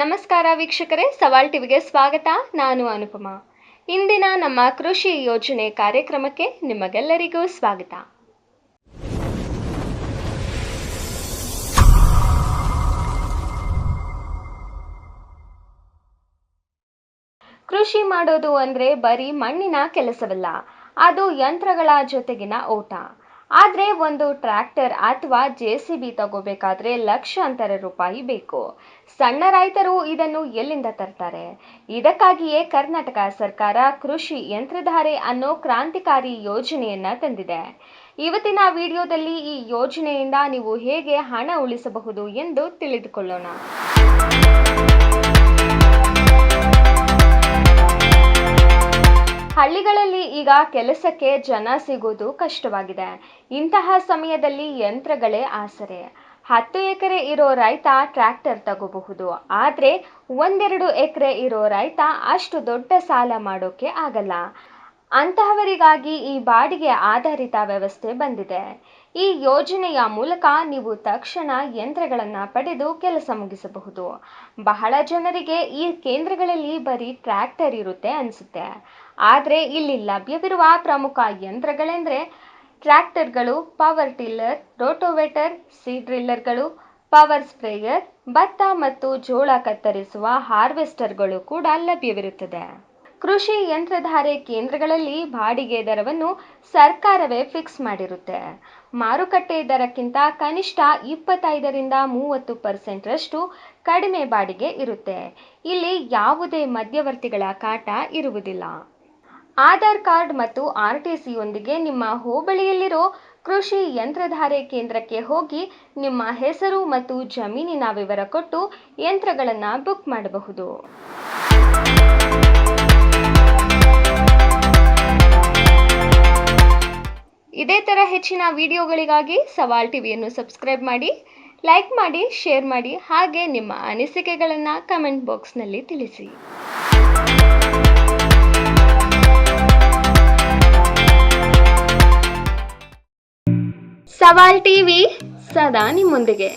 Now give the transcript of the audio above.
ನಮಸ್ಕಾರ ವೀಕ್ಷಕರೇ, ಸವಾಲ್ ಟಿವಿಗೆ ಸ್ವಾಗತ. ನಾನು ಅನುಪಮ. ಇಂದಿನ ನಮ್ಮ ಕೃಷಿ ಯೋಜನೆ ಕಾರ್ಯಕ್ರಮಕ್ಕೆ ನಿಮಗೆಲ್ಲರಿಗೂ ಸ್ವಾಗತ. ಕೃಷಿ ಮಾಡೋದು ಅಂದ್ರೆ ಬರೀ ಮಣ್ಣಿನ ಕೆಲಸವಲ್ಲ, ಅದು ಯಂತ್ರಗಳ ಜೊತೆಗಿನ ಓಟ. ಆದ್ರೆ ಒಂದು ಟ್ರ್ಯಾಕ್ಟರ್ ಅಥವಾ JCB ತಗೋಬೇಕಾದ್ರೆ ಲಕ್ಷಾಂತರ ರೂಪಾಯಿ ಬೇಕು. ಸಣ್ಣ ರೈತರು ಇದನ್ನು ಎಲ್ಲಿಂದ ತರ್ತಾರೆ? ಇದಕ್ಕಾಗಿಯೇ ಕರ್ನಾಟಕ ಸರ್ಕಾರ ಕೃಷಿ ಯಂತ್ರಧಾರೆ ಅನ್ನೋ ಕ್ರಾಂತಿಕಾರಿ ಯೋಜನೆಯನ್ನ ತಂದಿದೆ. ಇವತ್ತಿನ ವಿಡಿಯೋದಲ್ಲಿ ಈ ಯೋಜನೆಯಿಂದ ನೀವು ಹೇಗೆ ಹಣ ಉಳಿಸಬಹುದು ಎಂದು ತಿಳಿದುಕೊಳ್ಳೋಣ. ಹಳ್ಳಿಗಳಲ್ಲಿ ಈಗ ಕೆಲಸಕ್ಕೆ ಜನ ಸಿಗೋದು ಕಷ್ಟವಾಗಿದೆ. ಇಂತಹ ಸಮಯದಲ್ಲಿ ಯಂತ್ರಗಳೇ ಆಸರೆ. 10 ಎಕರೆ ಇರೋ ರೈತ ಟ್ರ್ಯಾಕ್ಟರ್ ತಗೋಬಹುದು, ಆದ್ರೆ 1-2 ಎಕರೆ ಇರೋ ರೈತ ಅಷ್ಟು ದೊಡ್ಡ ಸಾಲ ಮಾಡೋಕೆ ಆಗಲ್ಲ. ಅಂತಹವರಿಗಾಗಿ ಈ ಬಾಡಿಗೆ ಆಧಾರಿತ ವ್ಯವಸ್ಥೆ ಬಂದಿದೆ. ಈ ಯೋಜನೆಯ ಮೂಲಕ ನೀವು ತಕ್ಷಣ ಯಂತ್ರಗಳನ್ನು ಪಡೆದು ಕೆಲಸ ಮುಗಿಸಬಹುದು. ಬಹಳ ಜನರಿಗೆ ಈ ಕೇಂದ್ರಗಳಲ್ಲಿ ಬರೀ ಟ್ರ್ಯಾಕ್ಟರ್ ಇರುತ್ತೆ ಅನಿಸುತ್ತೆ, ಆದರೆ ಇಲ್ಲಿ ಲಭ್ಯವಿರುವ ಪ್ರಮುಖ ಯಂತ್ರಗಳೆಂದರೆ ಟ್ರ್ಯಾಕ್ಟರ್ಗಳು, ಪವರ್ ಟಿಲ್ಲರ್, ರೋಟೋವೇಟರ್, ಸೀಡ್ ಡ್ರಿಲ್ಲರ್ಗಳು, ಪವರ್ ಸ್ಪ್ರೇಯರ್, ಭತ್ತ ಮತ್ತು ಜೋಳ ಕತ್ತರಿಸುವ ಹಾರ್ವೆಸ್ಟರ್ಗಳು ಕೂಡ ಲಭ್ಯವಿರುತ್ತದೆ. ಕೃಷಿ ಯಂತ್ರಧಾರೆ ಕೇಂದ್ರಗಳಲ್ಲಿ ಬಾಡಿಗೆ ದರವನ್ನು ಸರ್ಕಾರವೇ ಫಿಕ್ಸ್ ಮಾಡಿರುತ್ತೆ. ಮಾರುಕಟ್ಟೆ ದರಕ್ಕಿಂತ ಕನಿಷ್ಠ 25ರಿಂದ 30% ರಷ್ಟು ಕಡಿಮೆ ಬಾಡಿಗೆ ಇರುತ್ತೆ. ಇಲ್ಲಿ ಯಾವುದೇ ಮಧ್ಯವರ್ತಿಗಳ ಕಾಟ ಇರುವುದಿಲ್ಲ. ಆಧಾರ್ ಕಾರ್ಡ್ ಮತ್ತು RTC ಯೊಂದಿಗೆ ನಿಮ್ಮ ಹೋಬಳಿಯಲ್ಲಿರೋ ಕೃಷಿ ಯಂತ್ರಧಾರೆ ಕೇಂದ್ರಕ್ಕೆ ಹೋಗಿ ನಿಮ್ಮ ಹೆಸರು ಮತ್ತು ಜಮೀನಿನ ವಿವರ ಕೊಟ್ಟು ಯಂತ್ರಗಳನ್ನು ಬುಕ್ ಮಾಡಬಹುದು. ಇದೇ ಥರ ಹೆಚ್ಚಿನ ವಿಡಿಯೋಗಳಿಗಾಗಿ ಸವಾಲ್ ಟಿವಿಯನ್ನು ಸಬ್ಸ್ಕ್ರೈಬ್ ಮಾಡಿ, ಲೈಕ್ ಮಾಡಿ, ಶೇರ್ ಮಾಡಿ, ಹಾಗೆ ನಿಮ್ಮ ಅನಿಸಿಕೆಗಳನ್ನು ಕಮೆಂಟ್ ಬಾಕ್ಸ್ನಲ್ಲಿ ತಿಳಿಸಿ. ಸವಾಲ್ ಟಿವಿ ಸದಾ ನಿಮ್ಮೊಂದಿಗೆ.